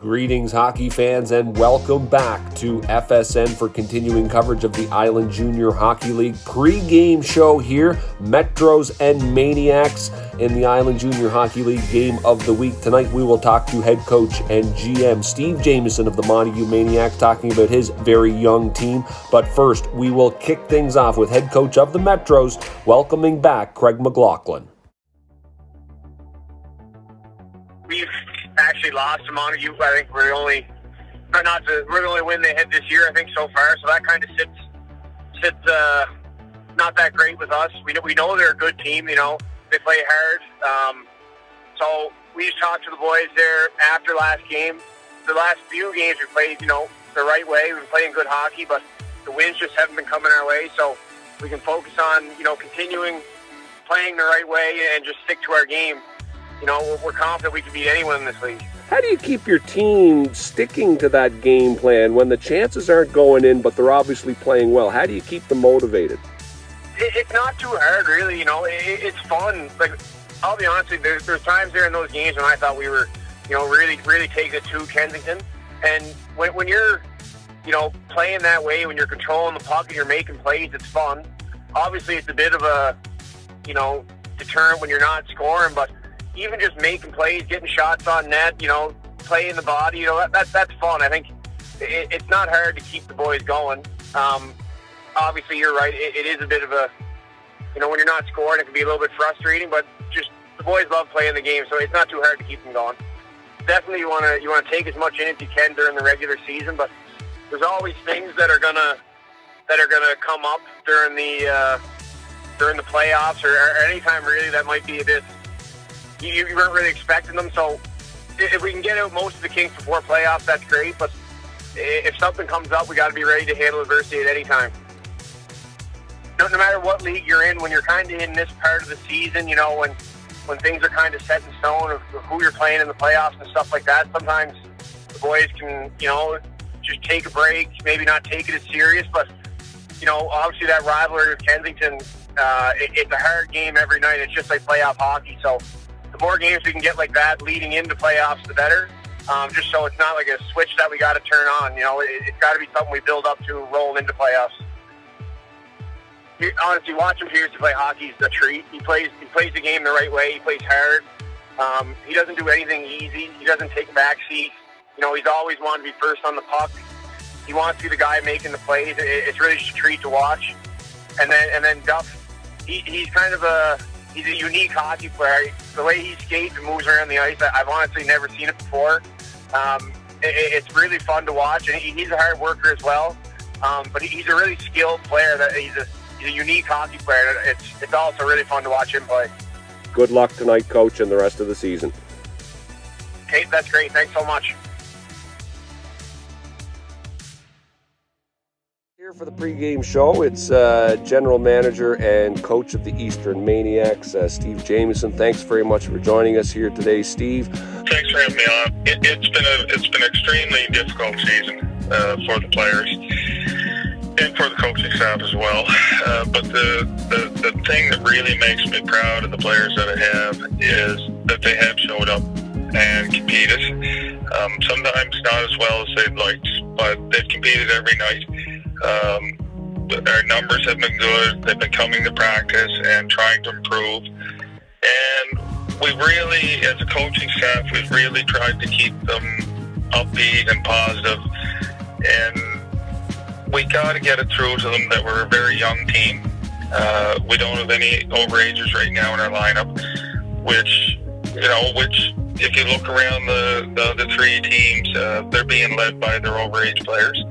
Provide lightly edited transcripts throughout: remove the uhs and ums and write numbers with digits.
Greetings, hockey fans, and welcome back to FSN for continuing coverage of the Island Junior Hockey League pre-game show here. Metros and Maniacs in the Island Junior Hockey League game of the week. Tonight we will talk to head coach and GM Steve Jamieson of the Montague Maniacs, talking about his very young team. But first, we will kick things off with head coach of the Metros, welcoming back Craig McLaughlin. We've actually lost to Montague. I think we're the only win they had this year, I think, so far. So that kind of sits not that great with us. We know they're a good team. You know, they play hard. So we just talked to the boys there after last game. The last few games we played, the right way. We've been playing good hockey, but the wins just haven't been coming our way. So we can focus on, continuing playing the right way and just stick to our game. We're confident we can beat anyone in this league. How do you keep your team sticking to that game plan when the chances aren't going in, but they're obviously playing well? How do you keep them motivated? It's not too hard, really. It's fun. Like, I'll be honest with you, there's times there in those games when I thought we were, really taking it to Kensington. And when you're, playing that way, when you're controlling the puck and you're making plays, it's fun. Obviously, it's a bit of a, deterrent when you're not scoring, but even just making plays, getting shots on net, playing the body, that's fun. I think it's not hard to keep the boys going. Obviously, you're right. It is a bit of a, when you're not scoring, it can be a little bit frustrating. But just the boys love playing the game, so it's not too hard to keep them going. Definitely, you want to take as much in as you can during the regular season, but there's always things that are gonna come up during the playoffs or any time really that might be a bit. You weren't really expecting them, so if we can get out most of the kinks before playoffs, that's great. But if something comes up, we got to be ready to handle adversity at any time. No matter what league you're in, when you're kind of in this part of the season, when things are kind of set in stone of who you're playing in the playoffs and stuff like that, sometimes the boys can, just take a break, maybe not take it as serious. But, obviously that rivalry with Kensington, it's a hard game every night. It's just like playoff hockey, so the more games we can get like that leading into playoffs, the better. Just so it's not like a switch that we got to turn on. It's got to be something we build up to roll into playoffs. Honestly, watching Pierce play hockey is a treat. He plays the game the right way. He plays hard. He doesn't do anything easy. He doesn't take a back seat. He's always wanted to be first on the puck. He wants to be the guy making the plays. It's really just a treat to watch. And then Duff, he's kind of he's a unique hockey player. The way he skates and moves around the ice, I've honestly never seen it before. It's really fun to watch, and he's a hard worker as well. But he's a really skilled player. He's a unique hockey player. It's also really fun to watch him play. Good luck tonight, Coach, and the rest of the season. Okay, that's great. Thanks so much. Here for the pregame show, it's General Manager and Coach of the Eastern Maniacs, Steve Jamieson. Thanks very much for joining us here today, Steve. Thanks for having me on. It's been an extremely difficult season for the players and for the coaching staff as well. But the thing that really makes me proud of the players that I have is that they have showed up and competed. Sometimes not as well as they'd liked, but they've competed every night. Our numbers have been good. They've been coming to practice and trying to improve. And we really, as a coaching staff, we've really tried to keep them upbeat and positive. And we got to get it through to them that we're a very young team. We don't have any overagers right now in our lineup, which if you look around the other three teams, they're being led by their overage players.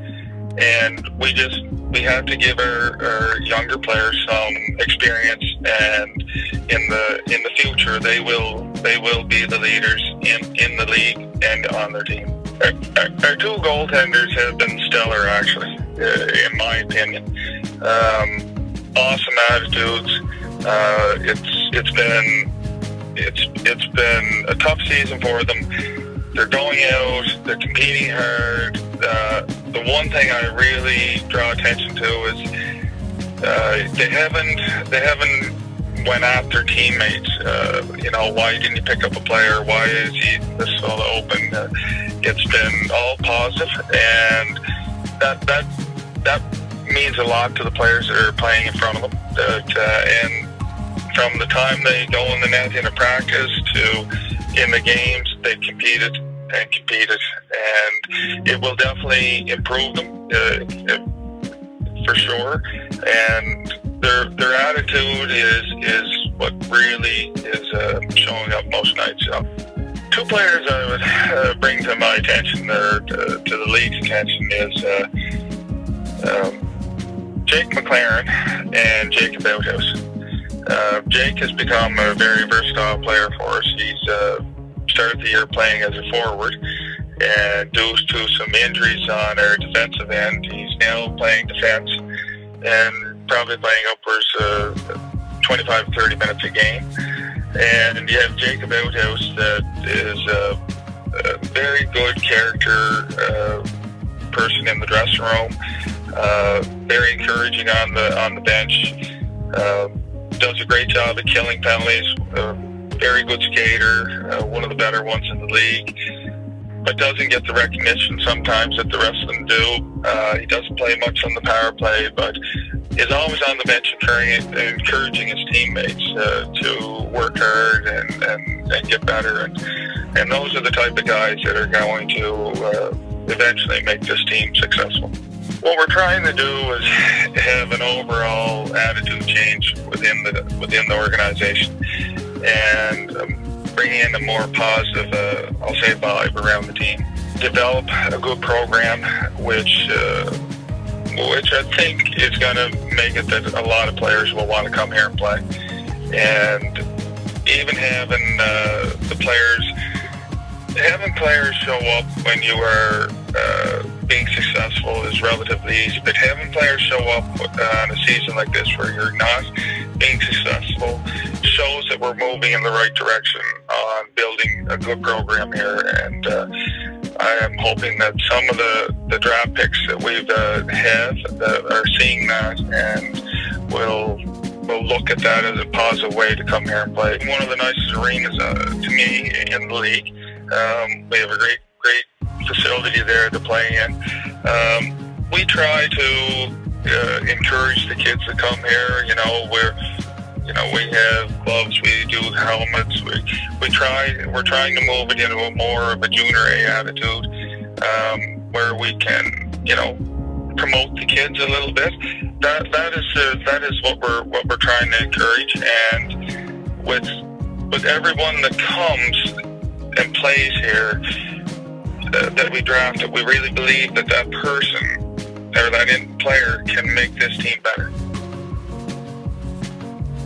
And we have to give our younger players some experience, and in the future they will be the leaders in the league and on their team. Our two goaltenders have been stellar, actually, in my opinion. Awesome attitudes. It's been a tough season for them. They're going out. They're competing hard. The one thing I really draw attention to is they haven't went after teammates. Why didn't you pick up a player? Why is he this fella open? It's been all positive, and that means a lot to the players that are playing in front of them. And from the time they go in the net in a practice to in the games, they competed, and it will definitely improve them for sure. And their attitude is what really is showing up most nights. So, two players I would bring to my attention, or to the league's attention, is Jake McLaren and Jacob Outhouse. Jake has become a very versatile player for us. He's started the year playing as a forward, and due to some injuries on our defensive end, he's now playing defense and probably playing upwards of 25 to 30 minutes a game. And you have Jacob Outhouse, that is a very good character person in the dressing room, very encouraging on the bench, does a great job at killing penalties, very good skater, one of the better ones in the league, but doesn't get the recognition sometimes that the rest of them do. He doesn't play much on the power play, but is always on the bench encouraging his teammates to work hard and get better. And those are the type of guys that are going to eventually make this team successful. What we're trying to do is have an overall attitude change within the organization, and bring in a more positive, I'll say, vibe around the team. Develop a good program, which I think is going to make it that a lot of players will want to come here and play. And even having players show up when you are being successful is relatively easy, but having players show up on a season like this where you're not being successful shows that we're moving in the right direction on building a good program here. And I am hoping that some of the draft picks that we've have are seeing that and will look at that as a positive way to come here and play. One of the nicest arenas to me in the league. We have a great facility there to play in. We try to encourage the kids to come here. We have gloves, we do helmets. We're trying to move it into more of a junior A attitude, where we can, promote the kids a little bit. That is what we're trying to encourage. And with everyone that comes and plays here, that we drafted, we really believe that person or that player can make this team better.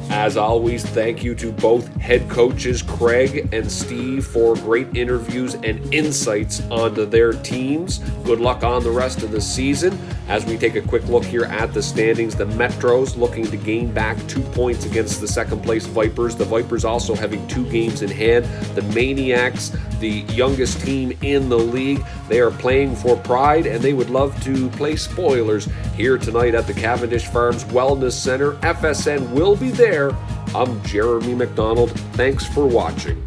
As always, thank you to both head coaches Craig and Steve for great interviews and insights onto their teams. Good luck on the rest of the season. As we take a quick look here at the standings, the Metros looking to gain back 2 points against the second place Vipers. The Vipers also having 2 games in hand. The Maniacs, the youngest team in the league, they are playing for pride, and they would love to play spoilers here tonight at the Cavendish Farms Wellness Center. FSN will be there. I'm Jeremy McDonald. Thanks for watching.